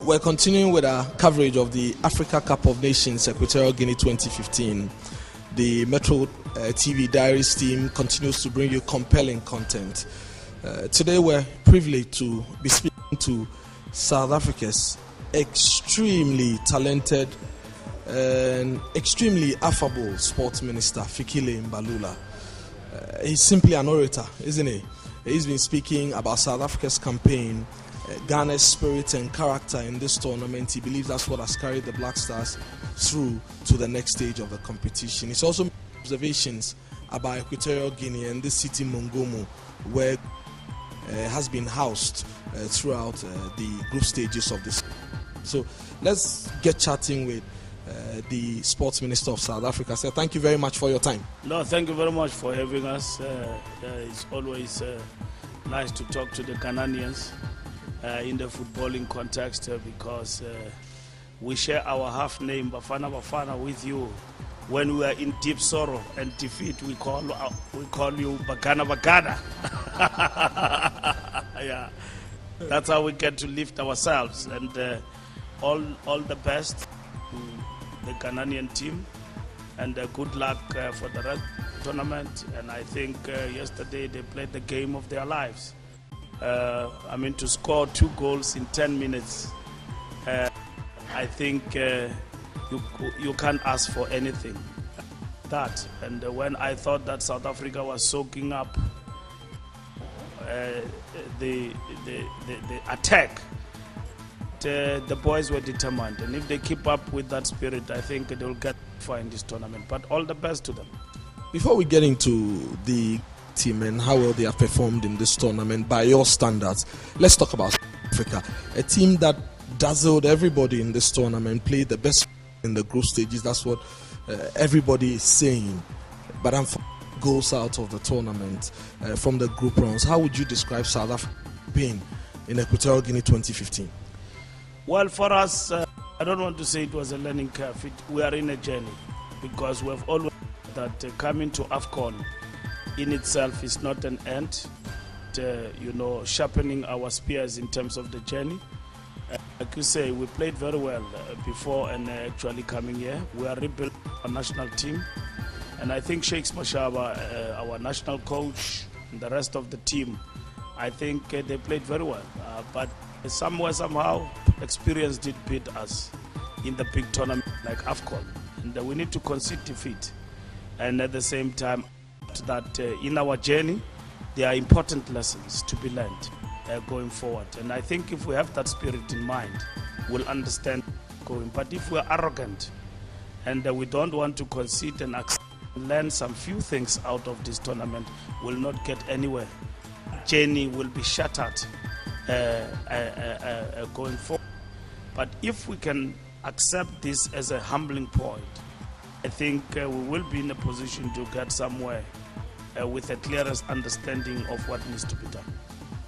We're continuing with our coverage of the Africa Cup of Nations Equatorial Guinea 2015. The Metro TV Diaries team continues to bring you compelling content. Today we're privileged to be speaking to South Africa's extremely talented and extremely affable sports minister, Fikile Mbalula. He's simply an orator, isn't he? He's been speaking about South Africa's campaign, Ghana's spirit and character in this tournament. He believes that's what has carried the Black Stars through to the next stage of the competition. He's also made observations about Equatorial Guinea and this city, Mongomo, where has been housed throughout the group stages of this. So let's get chatting with the Sports Minister of South Africa. So thank you very much for your time. No, thank you very much for having us. It's always nice to talk to the Ghanaians in the footballing context because we share our half name, Bafana Bafana, with you. When we are in deep sorrow and defeat, we call you Bagana Bagana. Yeah, that's how we get to lift ourselves. And all the best to the Ghanaian team, and good luck for the rest of the tournament. And I think yesterday they played the game of their lives. To score 2 goals in 10 minutes, I think you can't ask for anything. That, and when I thought that South Africa was soaking up the attack, the boys were determined, and if they keep up with that spirit, I think they will get far in this tournament. But all the best to them. Before we get into the team and how well they have performed in this tournament by your standards, let's talk about South Africa, a team that dazzled everybody in this tournament, played the best in the group stages. That's what everybody is saying, but goes out of the tournament from the group rounds. How would you describe South Africa being in Equatorial Guinea 2015? Well, for us, I don't want to say it was a learning curve. We are in a journey, because we have always that coming to AFCON in itself is not an end. Sharpening our spears in terms of the journey. Like you say, we played very well before and actually coming here. We are rebuilding our national team. And I think Shakes Mashaba, our national coach, and the rest of the team, I think they played very well. But somehow, experience did beat us in the big tournament like AFCON. And we need to concede defeat. And at the same time, that in our journey, there are important lessons to be learned going forward. And I think if we have that spirit in mind, we'll understand going. But if we're arrogant and we don't want to concede and learn some few things out of this tournament, we'll not get anywhere. Journey will be shattered going forward. But if we can accept this as a humbling point, I think we will be in a position to get somewhere with a clearest understanding of what needs to be done.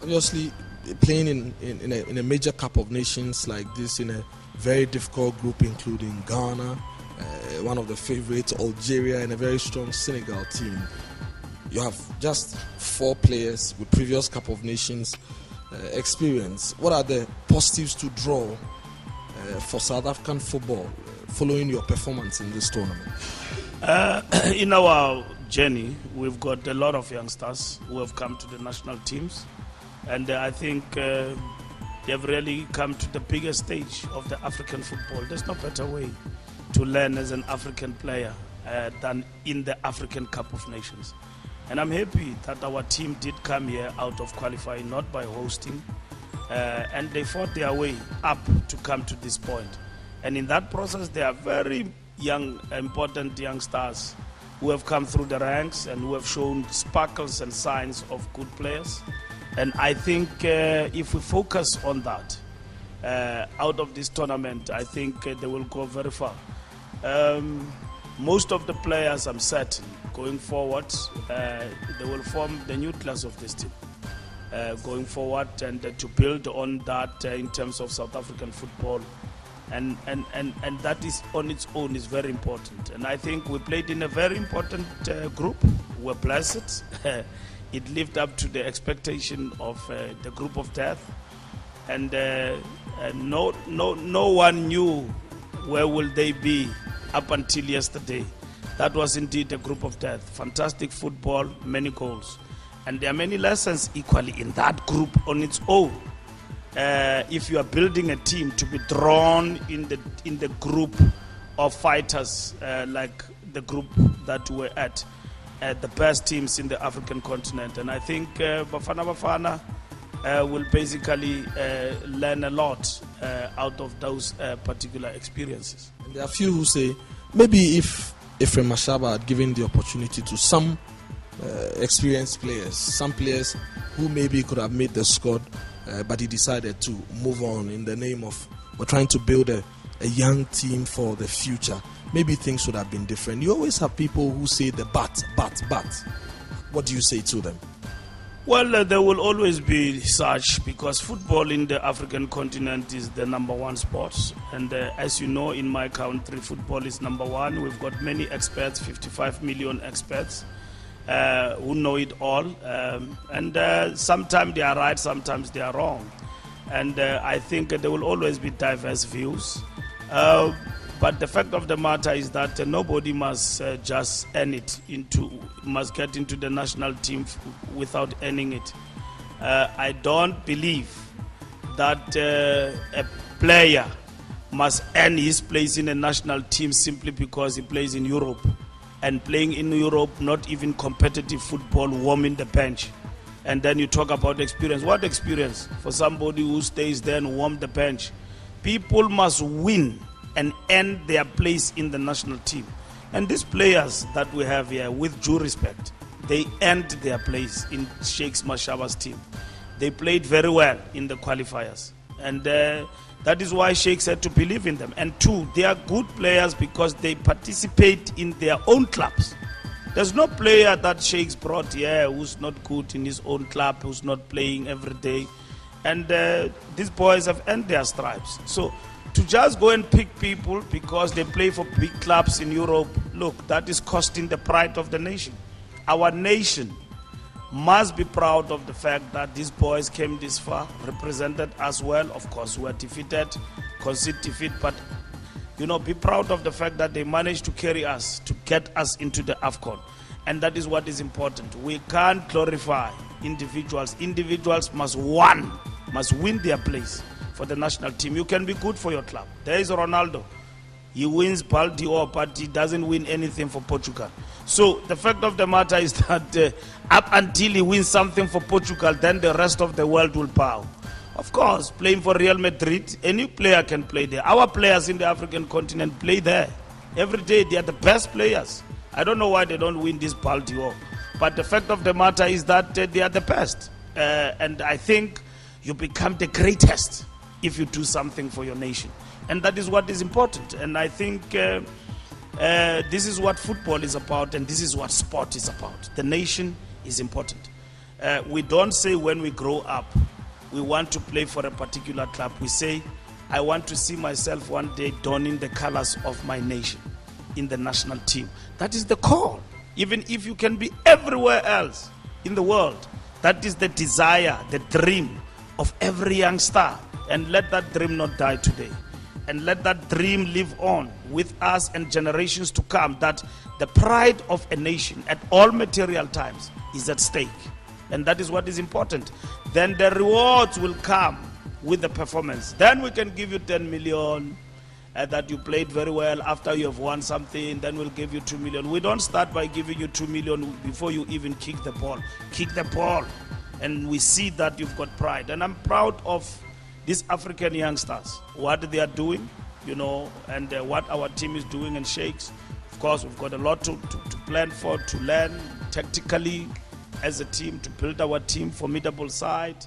Obviously, playing in a major Cup of Nations like this, in a very difficult group including Ghana, one of the favorites, Algeria, and a very strong Senegal team. You have just 4 players with previous Cup of Nations experience. What are the positives to draw for South African football following your performance in this tournament? In our journey, we've got a lot of youngsters who have come to the national teams, and I think they've really come to the biggest stage of the African football. There's no better way to learn as an African player than in the African Cup of Nations. And I'm happy that our team did come here out of qualifying, not by hosting, and they fought their way up to come to this point. And in that process, they are very young, important young stars who have come through the ranks and who have shown sparkles and signs of good players. And I think if we focus on that, out of this tournament, I think they will go very far. Most of the players, I'm certain, going forward, they will form the nucleus of this team. Going forward, and to build on that in terms of South African football. And that is on its own is very important. And I think we played in a very important group. We're blessed. It lived up to the expectation of the group of death. And And no one knew where will they be up until yesterday. That was indeed a group of death. Fantastic football, many goals. And there are many lessons equally in that group on its own. If you are building a team to be drawn in the group of fighters, like the group that we're at, the best teams in the African continent. And I think Bafana will basically learn a lot out of those particular experiences. And there are a few who say maybe if Ephraim Mashaba had given the opportunity to some experienced players, some players who maybe could have made the squad, but he decided to move on in the name of we're trying to build a young team for the future. Maybe things would have been different. You always have people who say the but. What do you say to them? Well, there will always be such, because football in the African continent is the number one sport. And as you know, in my country, football is number one. We've got many experts, 55 million experts, who know it all. And sometimes they are right, sometimes they are wrong. And I think there will always be diverse views. But the fact of the matter is that nobody must just must get into the national team without earning it. I don't believe that a player must earn his place in a national team simply because he plays in Europe. And playing in Europe, not even competitive football, warming the bench. And then you talk about experience. What experience for somebody who stays there and warm the bench? People must win and earn their place in the national team. And these players that we have here, with due respect, they earned their place in Sheikh Mashaba's team. They played very well in the qualifiers. And that is why Sheikh said to believe in them. And two, they are good players because they participate in their own clubs. There's no player that Sheikh's brought here who's not good in his own club, who's not playing every day. And these boys have earned their stripes. So to just go and pick people because they play for big clubs in Europe, look, that is costing the pride of the nation. Our nation must be proud of the fact that these boys came this far, represented us well. Of course, we were defeated, conceded defeat, but be proud of the fact that they managed to carry us, to get us into the AFCON. And that is what is important. We can't glorify individuals. Individuals must win their place for the national team. You can be good for your club. There is Ronaldo. He wins Ballon d'Or, but he doesn't win anything for Portugal. So the fact of the matter is that up until he wins something for Portugal, then the rest of the world will bow. Of course, playing for Real Madrid, any player can play there. Our players in the African continent play there. Every day they are the best players. I don't know why they don't win this Ballon d'Or. But the fact of the matter is that they are the best. And I think you become the greatest if you do something for your nation. And that is what is important. And I think this is what football is about, and this is what sport is about. The nation is important. We don't say when we grow up, we want to play for a particular club. We say, I want to see myself one day donning the colors of my nation in the national team. That is the call. Even if you can be everywhere else in the world, that is the desire, the dream of every young star. And let that dream not die today. And let that dream live on with us and generations to come, that the pride of a nation at all material times is at stake. And that is what is important. Then the rewards will come with the performance. Then we can give you 10 million that you played very well. After you have won something, then we'll give you 2 million. We don't start by giving you 2 million before you even kick the ball. Kick the ball. And we see that you've got pride. And I'm proud of these African youngsters, what they are doing, and what our team is doing in Sheikhs. Of course, we've got a lot to plan for, to learn tactically as a team, to build our team, formidable side.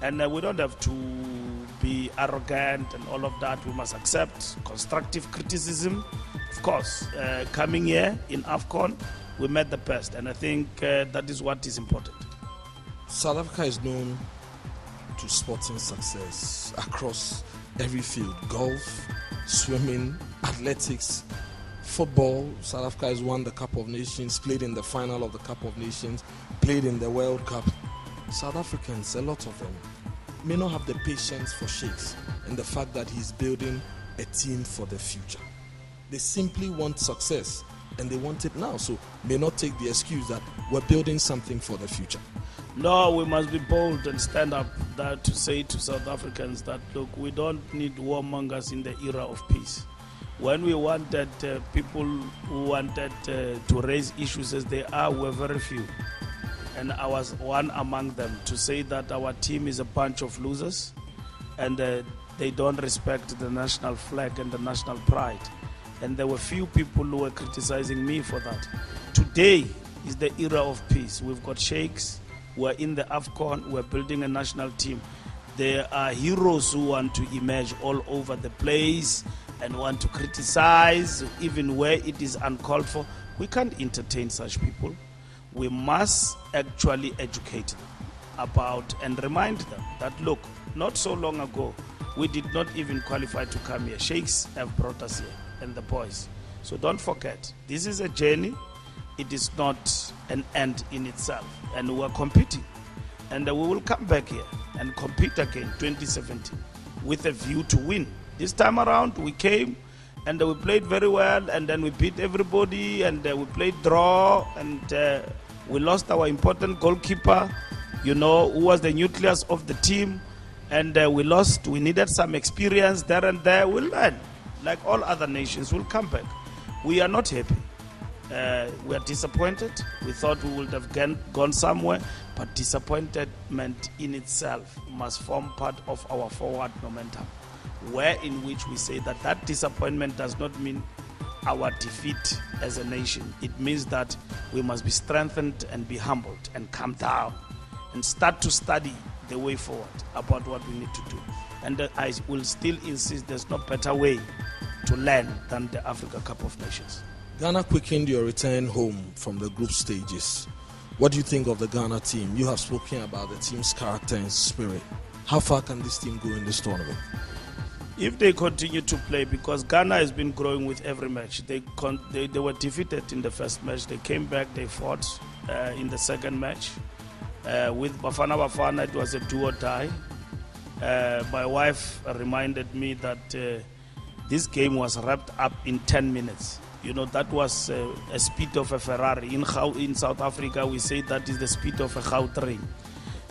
And we don't have to be arrogant and all of that. We must accept constructive criticism. Of course, coming here in AFCON, we met the best. And I think that is what is important. South Africa is known to sporting success across every field: golf, swimming, athletics, football. South Africa has won the Cup of Nations, played in the final of the Cup of Nations, played in the World Cup. South Africans, a lot of them, may not have the patience for Shakes and the fact that he's building a team for the future. They simply want success and they want it now, so may not take the excuse that we're building something for the future. No, we must be bold and stand up that to say to South Africans that, look, we don't need warmongers in the era of peace. When we wanted people who wanted to raise issues as they are, were very few. And I was one among them to say that our team is a bunch of losers and they don't respect the national flag and the national pride. And there were few people who were criticizing me for that. Today is the era of peace. We've got Shakes, we're in the AFCON, we're building a national team. There are heroes who want to emerge all over the place and want to criticize even where it is uncalled for. We can't entertain such people. We must actually educate them about and remind them that, look, not so long ago, we did not even qualify to come here. Shakes have brought us here and the boys. So don't forget, this is a journey. It is not an end in itself. And we're competing. And we will come back here and compete again 2017 with a view to win. This time around, we came and we played very well, and then we beat everybody, and we played draw, and we lost our important goalkeeper, who was the nucleus of the team, and we needed some experience there and there. We'll learn. Like all other nations, we'll come back. We are not happy. We are disappointed. We thought we would have gone somewhere, but disappointment in itself must form part of our forward momentum, where in which we say that disappointment does not mean our defeat as a nation. It means that we must be strengthened and be humbled and come down and start to study the way forward about what we need to do. And I will still insist there's no better way to learn than the Africa Cup of Nations. Ghana quickened your return home from the group stages. What do you think of the Ghana team? You have spoken about the team's character and spirit. How far can this team go in this tournament? If they continue to play, because Ghana has been growing with every match. They were defeated in the first match. They came back, they fought in the second match. With Bafana Bafana, it was a do or die. My wife reminded me that this game was wrapped up in 10 minutes. That was a speed of a Ferrari. In South Africa, we say that is the speed of a Gautrain.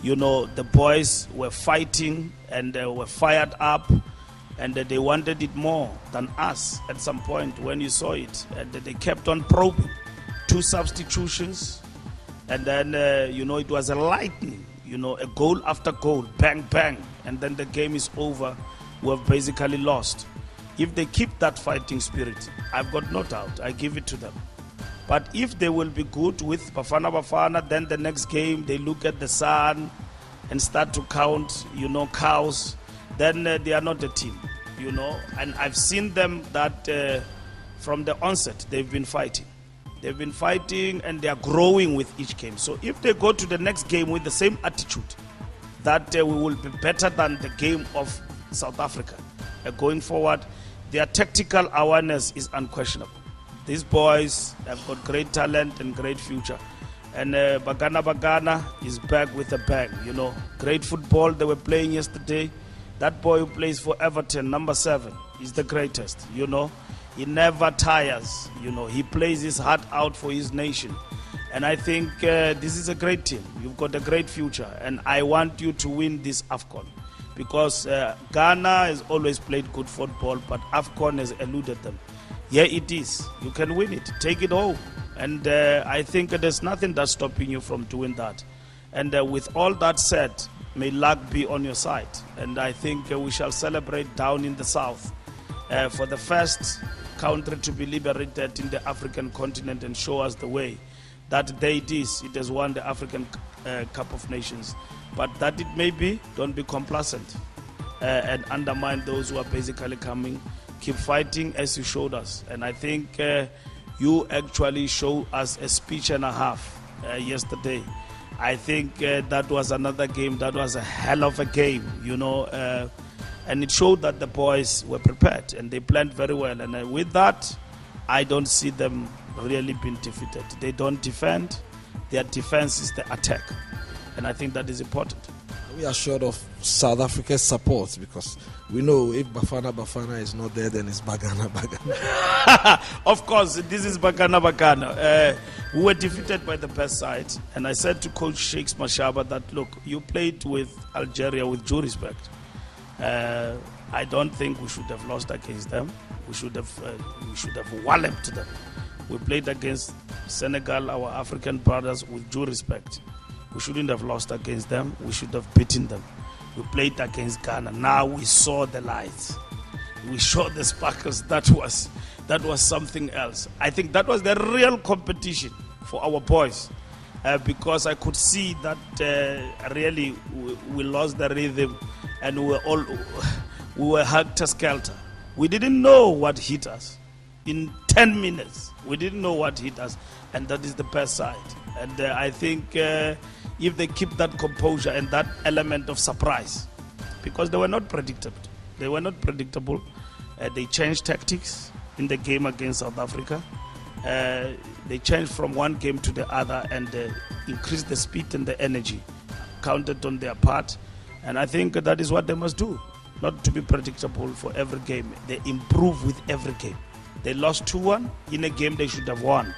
The boys were fighting and were fired up, and they wanted it more than us at some point when you saw it. And they kept on probing. 2 substitutions, and then, it was a lightning, a goal after goal, bang, bang, and then the game is over. We have basically lost. If they keep that fighting spirit, I've got no doubt, I give it to them. But if they will be good with Bafana Bafana, then the next game they look at the sun and start to count, cows, then they are not a team, And I've seen them that from the onset, they've been fighting. They've been fighting and they are growing with each game. So if they go to the next game with the same attitude, that we will be better than the game of South Africa. Going forward, their tactical awareness is unquestionable. These boys have got great talent and great future. And Bagana is back with a bang, Great football they were playing yesterday. That boy who plays for Everton, number 7, is the greatest, He never tires, He plays his heart out for his nation. And I think this is a great team. You've got a great future. And I want you to win this AFCON. Because Ghana has always played good football, but AFCON has eluded them. Here it is. You can win it. Take it home. And I think there's nothing that's stopping you from doing that. And with all that said, may luck be on your side. And I think we shall celebrate down in the south for the first country to be liberated in the African continent and show us the way. That day it is. It has won the African Cup of Nations. But that it may be, don't be complacent and undermine those who are basically coming. Keep fighting as you showed us. And I think you actually showed us a speech and a half yesterday. I think that was another game. That was a hell of a game, and it showed that the boys were prepared and they planned very well. And with that, I don't see them really being defeated. They don't defend. Their defense is the attack. And I think that is important. we are short of South Africa's support, because we know if Bafana is not there, then it's Bafana. Of course, this is Bafana. We were defeated by the best side, and I said to Coach Shakes Mashaba that, look, you played with Algeria with due respect. I don't think we should have lost against them. We should have walloped them. We played against Senegal, our African brothers, with due respect. We shouldn't have lost against them. We should have beaten them. We played against Ghana. Now we saw the lights. We saw the sparkles. That was something else. I think that was the real competition for our boys, because I could see that really we lost the rhythm, and we were helter-skelter. We didn't know what hit us. In 10 minutes, we didn't know what hit us, and that is the best side. And I think if they keep that composure and that element of surprise, because they were not predictable. They changed tactics in the game against South Africa. They changed from one game to the other and increased the speed and the energy, counted on their part. And I think that is what they must do, not to be predictable for every game. They improve with every game. They lost 2-1 in a game they should have won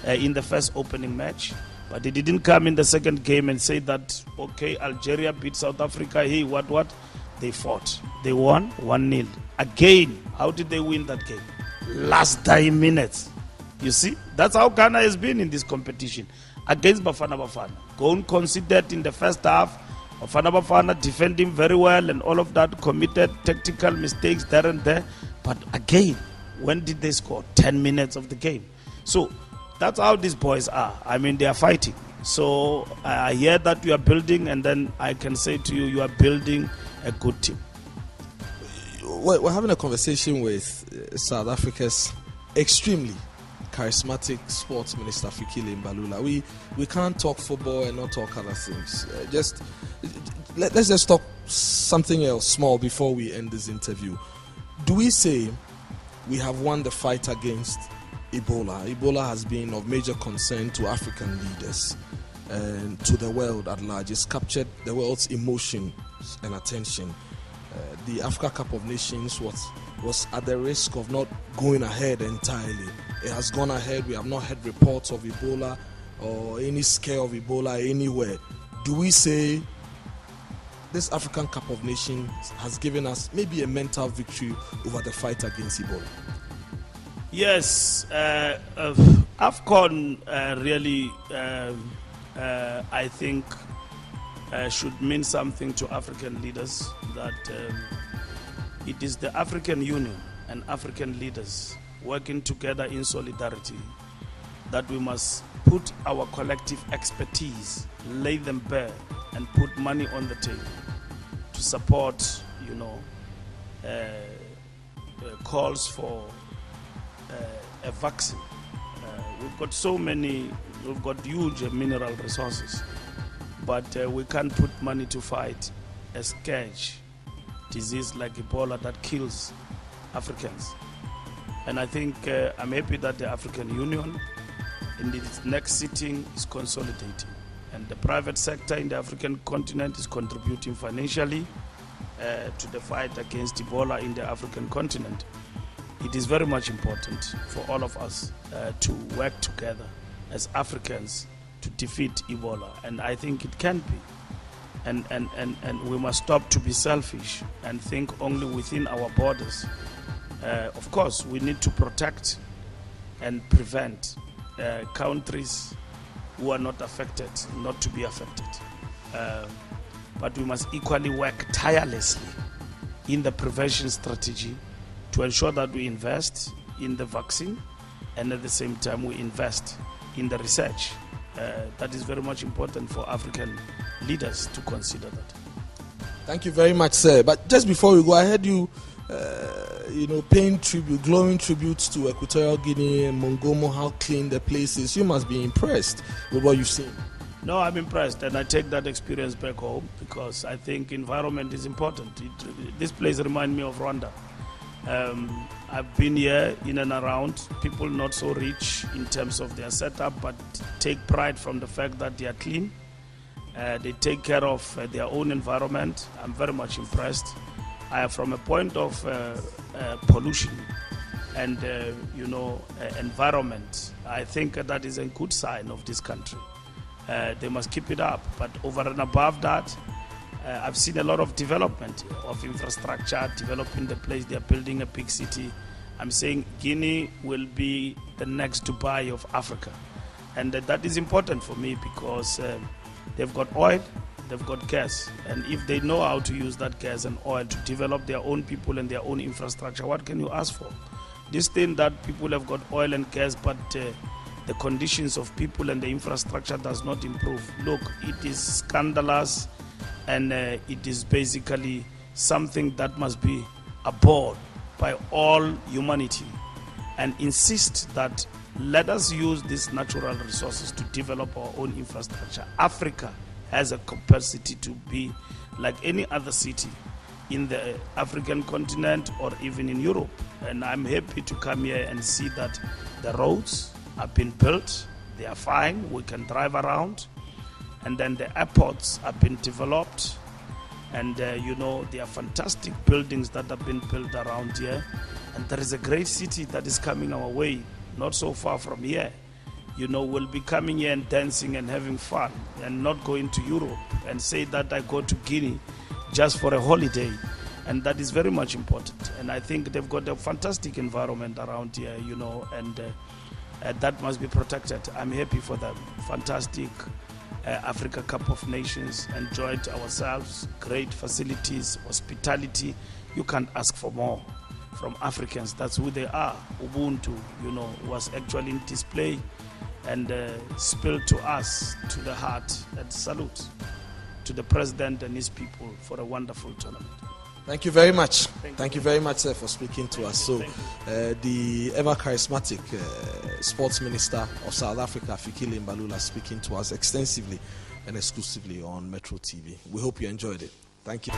in the first opening match. But they didn't come in the second game and say that, okay, Algeria beat South Africa. Hey, what? They fought. They won 1-0. Again, how did they win that game? Last 9 minutes. You see, that's how Ghana has been in this competition against Bafana. Gone conceded in the first half. Bafana defending very well and all of that, committed tactical mistakes there and there. But again, when did they score? 10 minutes of the game. So that's how these boys are. I mean, they are fighting. So I hear that you are building, and then I can say to you, you are building a good team. We're having a conversation with South Africa's extremely charismatic sports minister, Fikile Mbalula. We can't talk football and not talk other things. Let's just talk something else small before we end this interview. Do we say we have won the fight against Ebola? Ebola has been of major concern to African leaders and to the world at large. It's captured the world's emotion and attention. The Africa Cup of Nations was at the risk of not going ahead entirely. It has gone ahead. We have not heard reports of Ebola or any scare of Ebola anywhere. Do we say this African Cup of Nations has given us maybe a mental victory over the fight against Ebola? Yes, AFCON really, I think, should mean something to African leaders, that it is the African Union and African leaders working together in solidarity that we must put our collective expertise, lay them bare, and put money on the table to support, calls for a vaccine. We've got huge mineral resources, but we can't put money to fight a scourge disease like Ebola that kills Africans. And I think I'm happy that the African Union in its next sitting is consolidating, and the private sector in the African continent is contributing financially to the fight against Ebola in the African continent. It is very much important for all of us to work together as Africans to defeat Ebola, and I think it can be. And we must stop to be selfish and think only within our borders. Of course, we need to protect and prevent countries who are not affected not to be affected. But we must equally work tirelessly in the prevention strategy to ensure that we invest in the vaccine, and at the same time we invest in the research. That is very much important for African leaders to consider that. Thank you very much, sir. But just before we go, I heard you, paying tribute, glowing tributes to Equatorial Guinea and Mongomo, how clean the place is. You must be impressed with what you've seen. No, I'm impressed, and I take that experience back home because I think environment is important. This place reminds me of Rwanda. I've been here in and around, people not so rich in terms of their setup, but take pride from the fact that they are clean. They take care of their own environment. I'm very much impressed. From a point of pollution and environment, I think that is a good sign of this country. They must keep it up. But over and above that, I've seen a lot of development of infrastructure, developing the place. They're building a big city. I'm saying Guinea will be the next Dubai of Africa. And that is important for me because they've got oil, they've got gas. And if they know how to use that gas and oil to develop their own people and their own infrastructure, what can you ask for? This thing that people have got oil and gas, but the conditions of people and the infrastructure does not improve. Look, it is scandalous, and it is basically something that must be abhorred by all humanity, and insist that let us use these natural resources to develop our own infrastructure. Africa has a capacity to be like any other city in the African continent or even in Europe. And I'm happy to come here and see that the roads have been built, they are fine, we can drive around. And then the airports have been developed. And there are fantastic buildings that have been built around here. And there is a great city that is coming our way, not so far from here. We'll be coming here and dancing and having fun and not going to Europe and say that I go to Guinea just for a holiday. And that is very much important. And I think they've got a fantastic environment around here, and that must be protected. I'm happy for them. Fantastic Africa Cup of Nations, enjoyed ourselves, great facilities, hospitality. You can't ask for more from Africans. That's who they are. Ubuntu, was actually in display and spilled to us, to the heart. And salute to the president and his people for a wonderful tournament. Thank you very much. Thank you very much, sir, for speaking to us. So, the ever charismatic sports minister of South Africa, Fikile Mbalula, speaking to us extensively and exclusively on Metro TV. We hope you enjoyed it. Thank you.